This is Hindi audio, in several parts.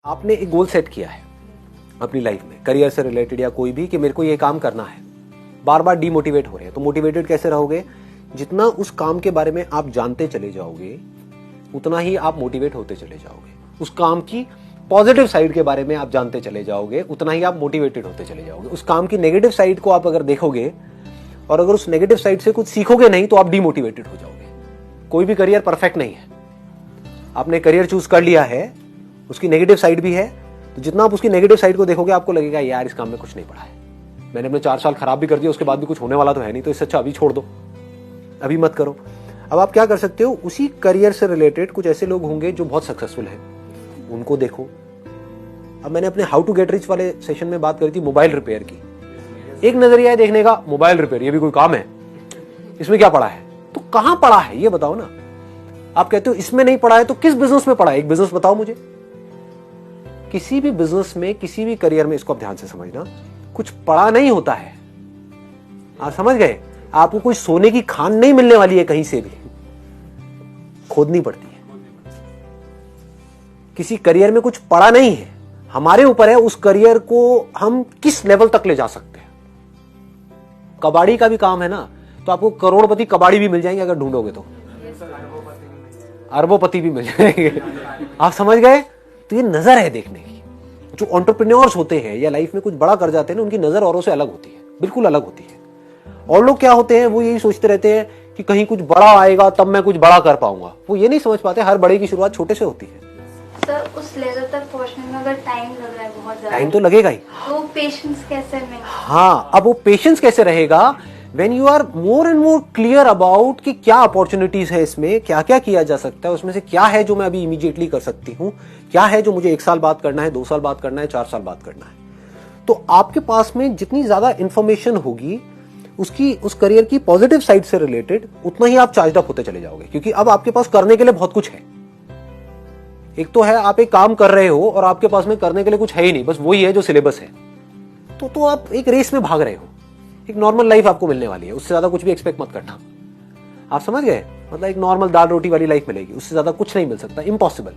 आपने एक गोल सेट किया है अपनी लाइफ में, करियर से रिलेटेड या कोई भी, कि मेरे को ये काम करना है, बार बार डीमोटिवेट हो रहे हैं, तो मोटिवेटेड कैसे रहोगे? जितना उस काम के बारे में आप जानते चले जाओगे उतना ही आप मोटिवेट होते चले जाओगे। उस काम की पॉजिटिव साइड के बारे में आप जानते चले जाओगे उतना ही आप मोटिवेटेड होते चले जाओगे। उस काम की नेगेटिव साइड को आप अगर देखोगे और अगर उस नेगेटिव साइड से कुछ सीखोगे नहीं तो आप डीमोटिवेटेड हो जाओगे। कोई भी करियर परफेक्ट नहीं है। आपने करियर चूज कर लिया है, उसकी नेगेटिव साइड भी है, तो जितना आप उसकी नेगेटिव साइड को देखोगे आपको लगेगा यार इस काम में कुछ नहीं पड़ा है, मैंने अपने 4 साल खराब भी कर दिया, उसके बाद भी कुछ होने वाला तो है नहीं, तो इससे अच्छा अभी छोड़ दो, अभी मत करो। अब आप क्या कर सकते हो, उसी करियर से रिलेटेड कुछ ऐसे लोग होंगे जो बहुत सक्सेसफुल हैं, उनको देखो। अब मैंने अपने हाउ टू गेट रिच वाले सेशन में बात करी थी मोबाइल रिपेयर की। एक नजरिया है देखने का, मोबाइल रिपेयर ये भी कोई काम है, इसमें क्या पड़ा है? तो कहां पड़ा है ये बताओ ना। आप कहते हो इसमें नहीं पड़ा है, तो किस बिजनेस में पड़ा है? एक बिजनेस बताओ मुझे। किसी भी बिजनेस में, किसी भी करियर में, इसको आप ध्यान से समझना, कुछ पड़ा नहीं होता है। आप समझ गए? आपको कोई सोने की खान नहीं मिलने वाली है, कहीं से भी खोदनी पड़ती है। किसी करियर में कुछ पड़ा नहीं है, हमारे ऊपर है उस करियर को हम किस लेवल तक ले जा सकते हैं। कबाड़ी का भी काम है ना, तो आपको करोड़पति कबाड़ी भी मिल जाएंगे अगर ढूंढोगे तो, अरबोपति भी मिल जाएंगे। आप समझ गए? तो ये नजर है देखने की। जो एंटरप्रेन्योर्स होते हैं या लाइफ में कुछ बड़ा कर जाते हैं ना, उनकी नजर औरों से अलग होती है, बिल्कुल अलग होती है। और लोग क्या होते हैं, वो यही सोचते रहते हैं कि कहीं कुछ बड़ा आएगा तब मैं कुछ बड़ा कर पाऊंगा। वो ये नहीं समझ पाते हर बड़े की शुरुआत छोटे से होती है। सर, उस लेवल तक पहुंचने में अगर टाइम लग रहा है, बहुत ज्यादा टाइम तो लगेगा ही। तो पेशेंस कैसे में? हाँ, अब वो पेशेंस कैसे रहेगा? When you are more and more clear about कि क्या अपॉर्चुनिटीज है इसमें, क्या क्या किया जा सकता है, उसमें से क्या है जो मैं अभी इमीडिएटली कर सकती हूँ, क्या है जो मुझे 1 साल बाद करना है, 2 साल बाद करना है, 4 साल बाद करना है। तो आपके पास में जितनी ज्यादा इंफॉर्मेशन होगी उसकी, उस करियर की पॉजिटिव साइड से रिलेटेड, उतना ही आप चार्ज अप होते चले जाओगे, क्योंकि अब आपके पास करने के लिए बहुत कुछ है। एक तो है आप एक काम कर रहे हो और आपके पास में करने के लिए कुछ है ही नहीं, बस वही है जो सिलेबस है, तो आप एक रेस में भाग रहे हो। एक नॉर्मल लाइफ आपको मिलने वाली है, उससे ज्यादा कुछ भी एक्सपेक्ट मत करना। आप समझ गए? मतलब एक नॉर्मल दाल रोटी वाली लाइफ मिलेगी, उससे ज्यादा कुछ नहीं मिल सकता, इम्पॉसिबल।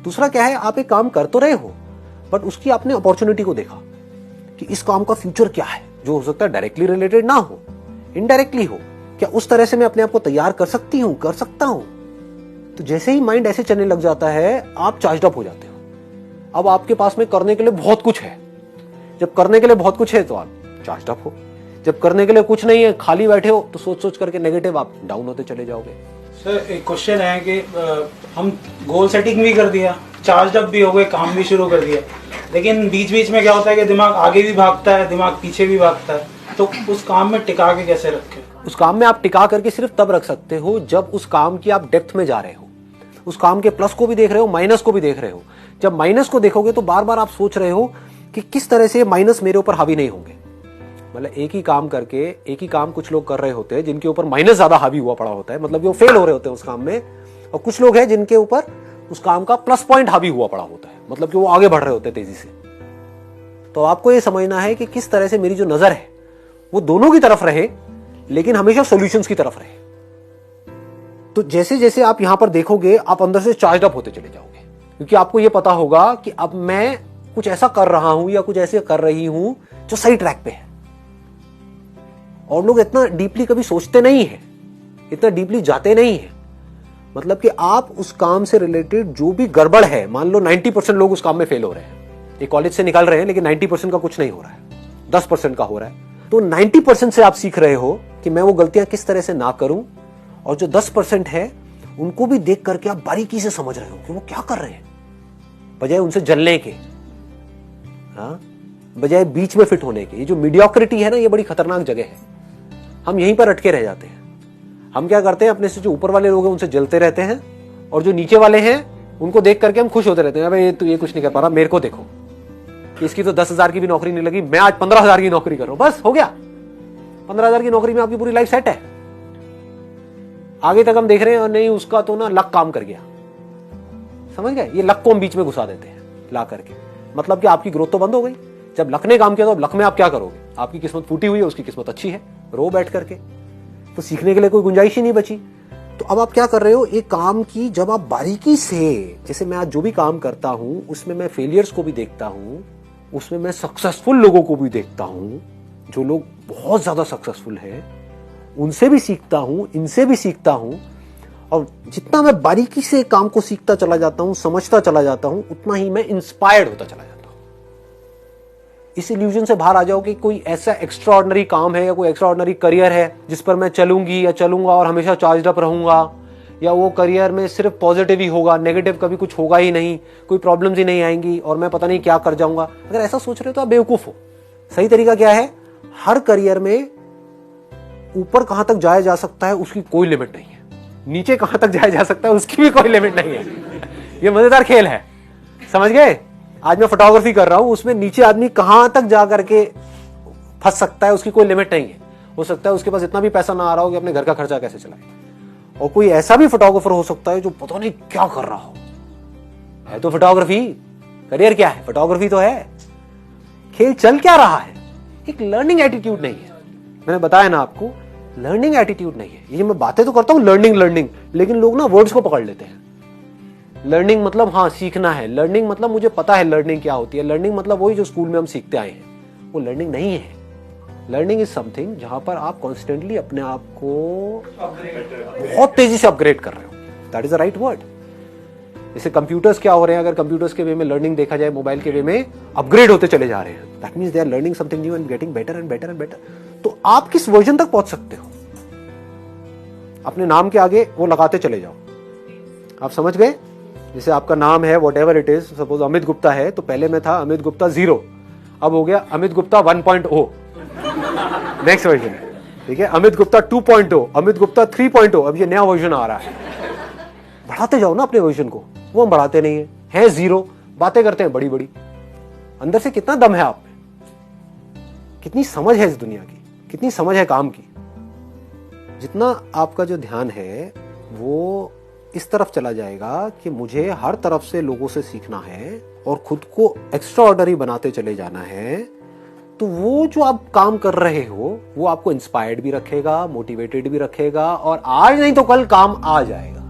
दूसरा क्या है, आप एक काम कर तो रहे हो बट उसकी आपने अपॉर्चुनिटी को देखा कि इस काम का फ्यूचर क्या है, जो हो सकता है डायरेक्टली रिलेटेड ना हो, इनडायरेक्टली हो। क्या उस तरह से मैं अपने आप को तैयार कर सकती हूं, कर सकता हूं? तो जैसे ही माइंड ऐसे चलने लग जाता है, आप चार्ज अप हो जाते हो। अब आपके पास में करने के लिए बहुत कुछ है। जब करने के लिए बहुत कुछ है तो आप चार्ज अप हो। जब करने के लिए कुछ नहीं है, खाली बैठे हो, तो सोच सोच करके नेगेटिव आप डाउन होते चले जाओगे। सर, एक क्वेश्चन है कि हम गोल सेटिंग भी कर दिया, चार्ज अप भी हो गए, काम भी शुरू कर दिया, लेकिन बीच बीच में क्या होता है कि दिमाग आगे भी भागता है, दिमाग पीछे भी भागता है, तो उस काम में टिका के कैसे रखें? उस काम में आप टिका करके सिर्फ तब रख सकते हो जब उस काम की आप डेप्थ में जा रहे हो, उस काम के प्लस को भी देख रहे हो, माइनस को भी देख रहे हो। जब माइनस को देखोगे तो बार बार आप सोच रहे हो कि किस तरह से माइनस मेरे ऊपर हावी नहीं होंगे। मतलब एक ही काम करके, एक ही काम कुछ लोग कर रहे होते हैं जिनके ऊपर माइनस ज्यादा हावी हुआ पड़ा होता है, मतलब वो फेल हो रहे होते हैं उस काम में, और कुछ लोग हैं जिनके ऊपर उस काम का प्लस पॉइंट हावी हुआ पड़ा होता है, मतलब कि वो आगे बढ़ रहे होते हैं तेजी से। तो आपको ये समझना है कि किस तरह से मेरी जो नजर है वो दोनों की तरफ रहे, लेकिन हमेशा सॉल्यूशंस की तरफ रहे। तो जैसे जैसे आप यहां पर देखोगे, आप अंदर से चार्ज अप होते चले जाओगे, क्योंकि आपको यह पता होगा कि अब मैं कुछ ऐसा कर रहा हूं या कुछ ऐसे कर रही हूं जो सही ट्रैक पे है। और लोग इतना डीपली कभी सोचते नहीं है, इतना डीपली जाते नहीं है। मतलब कि आप उस काम से रिलेटेड जो भी गड़बड़ है, मान लो 90% लोग उस काम में फेल हो रहे हैं, ये कॉलेज से निकल रहे हैं, लेकिन 90% का कुछ नहीं हो रहा है, 10% का हो रहा है। तो 90% से आप सीख रहे हो कि मैं वो गलतियां किस तरह से ना करूं, और जो 10% है उनको भी देख करके आप बारीकी से समझ रहे हो कि वो क्या कर रहे हैं, बजाय उनसे जलने के, हाँ, बजाय बीच में फिट होने के। ये जो मीडियोक्रिटी है ना, ये बड़ी खतरनाक जगह है। हम यहीं पर अटके रह जाते हैं। हम क्या करते हैं, अपने से जो ऊपर वाले लोग हैं उनसे जलते रहते हैं, और जो नीचे वाले हैं उनको देख करके हम खुश होते रहते हैं, अबे ये कुछ नहीं कर पा रहा, मेरे को देखो, इसकी तो 10,000 की भी नौकरी नहीं लगी, मैं आज 15,000 की नौकरी कर रहा हूं, बस हो गया। 15,000 की नौकरी में आपकी पूरी लाइफ सेट है। आगे तक हम देख रहे हैं और नहीं, उसका तो ना लक काम कर गया। समझ गए? ये लक को हम बीच में घुसा देते हैं ला करके, मतलब कि आपकी ग्रोथ तो बंद हो गई। जब लक ने काम किया तो अब लक में आप क्या करोगे? आपकी किस्मत फूटी हुई है, उसकी किस्मत अच्छी है, रो बैठ करके, तो सीखने के लिए कोई गुंजाइश ही नहीं बची। तो अब आप क्या कर रहे हो, एक काम की जब आप बारीकी से, जैसे मैं आज जो भी काम करता हूं उसमें मैं फेलियर्स को भी देखता हूं, उसमें मैं सक्सेसफुल लोगों को भी देखता हूं, जो लोग बहुत ज्यादा सक्सेसफुल हैं उनसे भी सीखता हूं, इनसे भी सीखता हूं, और जितना मैं बारीकी से काम को सीखता चला जाता हूं, समझता चला जाता हूं, उतना ही मैं इंस्पायर्ड होता चला जाता हूं। इस इल्यूजन से बाहर आ जाओ कि कोई ऐसा एक्स्ट्राऑर्डिनरी काम है या कोई एक्स्ट्राऑर्डिनरी करियर है जिस पर मैं चलूंगी या चलूंगा और हमेशा चार्ज अप रहूंगा, या वो करियर में सिर्फ पॉजिटिव ही होगा, नेगेटिव कभी कुछ होगा ही नहीं, कोई प्रॉब्लम्स ही नहीं आएंगी और मैं पता नहीं क्या कर जाऊंगा। अगर ऐसा सोच रहे हो तो आप बेवकूफ हो। सही तरीका क्या है, हर करियर में ऊपर कहां तक जाया जा सकता है उसकी कोई लिमिट नहीं है, नीचे कहां तक जाया जा सकता है उसकी भी कोई लिमिट नहीं है। ये मजेदार खेल है, समझ गए। आज मैं फोटोग्राफी कर रहा हूं, उसमें नीचे आदमी कहां तक जा करके फंस सकता है उसकी कोई लिमिट नहीं है। हो सकता है उसके पास इतना भी पैसा ना आ रहा हो कि अपने घर का खर्चा कैसे चलाए, और कोई ऐसा भी फोटोग्राफर हो सकता है जो पता नहीं क्या कर रहा हो। है तो फोटोग्राफी, करियर क्या है, फोटोग्राफी तो है। खेल चल क्या रहा है, एक लर्निंग एटीट्यूड नहीं है। मैंने बताया ना आपको, लर्निंग एटीट्यूड नहीं है। ये मैं बातें तो करता हूं लर्निंग, लेकिन लोग ना वर्ड्स को पकड़ लेते हैं। लर्निंग मतलब हाँ सीखना है, लर्निंग मतलब मुझे पता है लर्निंग क्या होती है, लर्निंग मतलब वही जो स्कूल में हम सीखते आए हैं, वो लर्निंग नहीं है। लर्निंग इज समथिंग जहां पर आप कॉन्स्टेंटली अपने आप को बहुत तेजी से अपग्रेड कर रहे हो। That is the right word. जैसे कंप्यूटर्स क्या हो रहे हैं, अगर कंप्यूटर्स के वे में लर्निंग देखा जाए, मोबाइल के वे में अपग्रेड होते चले जा रहे हैं। That means they are learning something new and getting better and better and better. तो आप किस वर्जन तक पहुंच सकते हो, अपने नाम के आगे वो लगाते चले जाओ। आप समझ गए। जैसे आपका नाम है what ever it is, suppose Amit Gupta है, तो पहले में था अमित गुप्ता 0, अब हो गया अमित गुप्ता 1.0 नेक्स्ट वर्जन। ठीक है, अमित गुप्ता 2.0, अमित गुप्ता 3.0, अब ये नया वर्जन आ रहा है। बढ़ाते जाओ ना अपने वर्जन को, वो हम बढ़ाते नहीं है 0, बातें करते हैं बड़ी बड़ी। अंदर से कितना दम है आप में, कितनी समझ है इस दुनिया की, कितनी समझ है काम की। जितना आपका जो ध्यान है वो इस तरफ चला जाएगा कि मुझे हर तरफ से लोगों से सीखना है और खुद को एक्स्ट्राऑर्डिनरी बनाते चले जाना है, तो वो जो आप काम कर रहे हो वो आपको इंस्पायर्ड भी रखेगा, मोटिवेटेड भी रखेगा, और आज नहीं तो कल काम आ जाएगा।